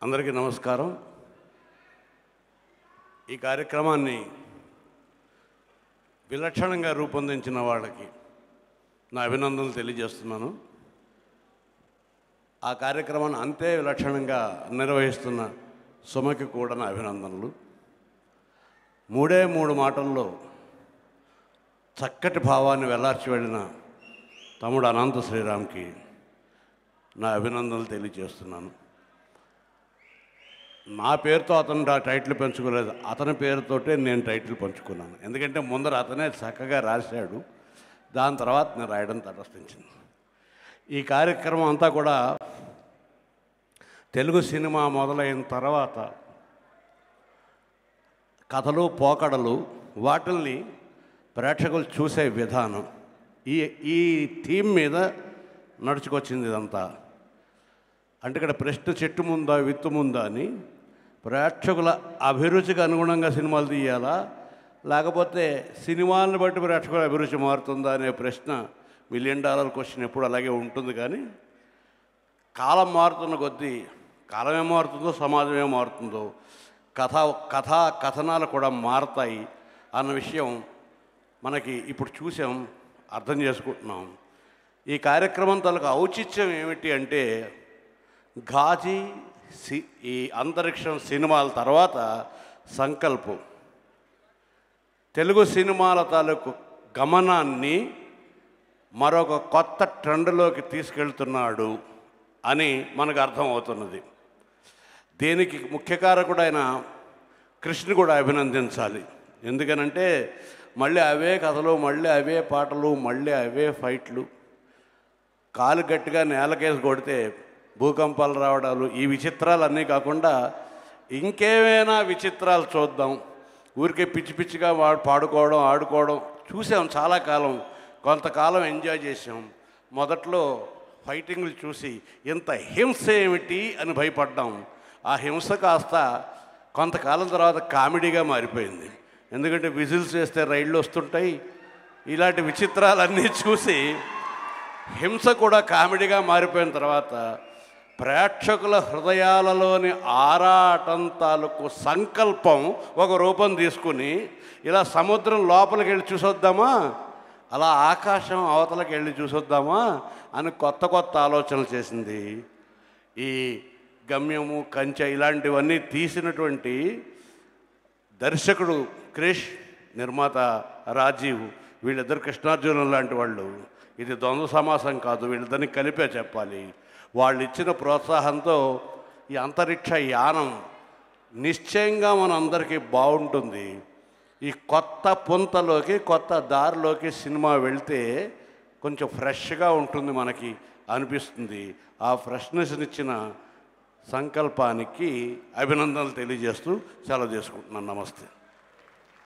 అందరికీ నమస్కారం. ఈ కార్యక్రమాన్ని విలక్షణంగా రూపొందించిన వాళ్ళకి నా అభినందనలు తెలియజేస్తున్నాను. ఆ కార్యక్రమాన్ని అంతే విలక్షణంగా నిర్వహిస్తున్న సుమకి కూడా నా అభినందనలు. మూడే మూడు మాటల్లో చక్కటి భావాన్ని వెల్లార్చి వెళ్ళిన తమ్ముడు అనంత శ్రీరామ్కి నా అభినందనలు తెలియజేస్తున్నాను. నా పేరుతో అతను టైటిల్ పంచుకోలేదు, అతని పేరుతోటే నేను టైటిల్ పంచుకున్నాను. ఎందుకంటే ముందర అతనే చక్కగా రాశాడు, దాని తర్వాత నేను రాయడం తటస్థించింది. ఈ కార్యక్రమం అంతా కూడా తెలుగు సినిమా మొదలైన తర్వాత కథలు పోకడలు వాటిల్ని ప్రేక్షకులు చూసే విధానం ఈ థీమ్ మీద నడుచుకొచ్చింది ఇదంతా. అంటే ఇక్కడ ప్రశ్న చెట్టు ముందా విత్తు ముందా అని ప్రేక్షకుల అభిరుచికి అనుగుణంగా సినిమాలు తీయాలా, లేకపోతే సినిమాలను బట్టి ప్రేక్షకుల అభిరుచి మారుతుందా అనే ప్రశ్న $1,000,000 క్వశ్చన్ ఎప్పుడు అలాగే ఉంటుంది. కానీ కాలం మారుతున్న కొద్దీ కాలం ఏం మారుతుందో సమాజం ఏం మారుతుందో కథనాలు కూడా మారతాయి అన్న విషయం మనకి ఇప్పుడు చూసాం, అర్థం చేసుకుంటున్నాం. ఈ కార్యక్రమం తాలూకు ఔచిత్యం ఏమిటి అంటే, ఘాజీ ఈ అంతరిక్షం సినిమాల తర్వాత సంకల్పం తెలుగు సినిమాల తాలూకు గమనాన్ని మరొక కొత్త ట్రెండ్లోకి తీసుకెళ్తున్నాడు అని మనకు అర్థమవుతున్నది. దీనికి ముఖ్య కారకుడైన కృష్ణ కూడా అభినందించాలి. ఎందుకనంటే మళ్ళీ అవే కథలు, మళ్ళీ అవే పాటలు, మళ్ళీ అవే ఫైట్లు, కాలు గట్టిగా నేలకేసి కొడితే భూకంపాలు రావడాలు, ఈ విచిత్రాలన్నీ కాకుండా ఇంకేమైనా విచిత్రాలు చూద్దాం, ఊరికే పిచ్చి పిచ్చిగా పాడుకోవడం ఆడుకోవడం చూసాం చాలా కాలం. కొంతకాలం ఎంజాయ్ చేసాం. మొదట్లో ఫైటింగ్లు చూసి ఇంత హింస ఏమిటి అని భయపడ్డాం. ఆ హింస కాస్త కొంతకాలం తర్వాత కామెడీగా మారిపోయింది. ఎందుకంటే విజిల్స్ వేస్తే రైళ్ళు వస్తుంటాయి. ఇలాంటి విచిత్రాలన్నీ చూసి హింస కూడా కామెడీగా మారిపోయిన తర్వాత ప్రేక్షకుల హృదయాలలోని ఆరాటం తాలూకు సంకల్పం ఒక రూపం తీసుకుని, ఇలా సముద్రం లోపలికి వెళ్ళి చూసొద్దామా, అలా ఆకాశం అవతలకి వెళ్ళి చూసొద్దామా అని కొత్త కొత్త ఆలోచనలు చేసింది. ఈ గమ్యము, కంచె ఇలాంటివన్నీ తీసినటువంటి దర్శకుడు క్రిష్, నిర్మాత రాజీవ్, వీళ్ళిద్దరు కృష్ణార్జునులు లాంటి వాళ్ళు. ఇది ద్వంద్వ సమాసం కాదు, వీళ్ళిద్దరిని కలిపే చెప్పాలి. వాళ్ళు ఇచ్చిన ప్రోత్సాహంతో ఈ అంతరిక్ష యానం నిశ్చయంగా మనందరికీ బాగుంటుంది. ఈ కొత్త పుంతలోకి, కొత్త దారిలోకి సినిమా వెళ్తే కొంచెం ఫ్రెష్గా ఉంటుంది మనకి అనిపిస్తుంది. ఆ ఫ్రెష్నెస్నిచ్చిన సంకల్పానికి అభినందనలు తెలియజేస్తూ సెలవు చేసుకుంటున్నాను. నమస్తే.